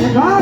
Sedot.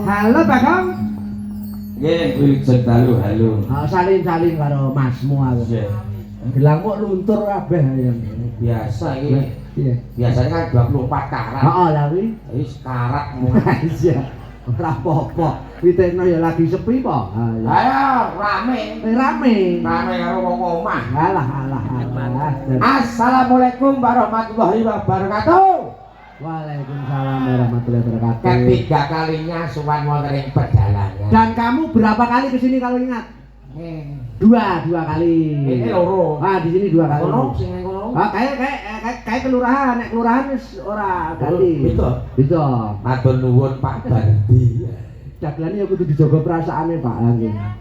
Halo Bagong. Nggih, wilujeng dalu halo. Salin-salin karo masmu aku. Nggih. Gelang kok luntur kabeh ya. Biasa iki. Iya. Biasanya kan 24 karat. Heeh, lah kuwi. Wis karat mu. Iya. Ora apa-apa. Witekno ya lagi sepi po. Ayo rame. Rame. Rame karo wong omah. Alah. Assalamualaikum warahmatullahi wabarakatuh. Waalaikumsalam warahmatullahi wabarakatuh. Ketiga kalinya suwan wonten ing perjalanan. Dan kamu berapa kali kesini kalau ingat? Dua kali. Ini loro. Ah, di sini 2 kali. Kono sing kono. Ah, kayak kelurahan, nek kelurahan wis ora ganti. Bisa. Matur nuwun Pak Bardi. Dagelane ya kudu dijaga perasaane, Pak.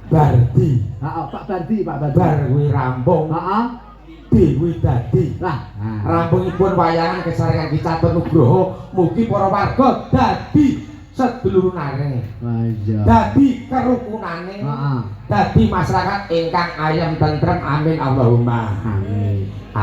Bardi. Heeh, Pak Bardi. Bar kuwi rampung. Heeh. Kuwi dadi. Lah, Rampungipun wayangan kesarengan Ki Catur Nugroho mugi para warga dadi sedulurane. Iya. Dadi kerukunane. Heeh. Dadi masyarakat ingkang ayem tentrem. Amin Allahumma. Amin.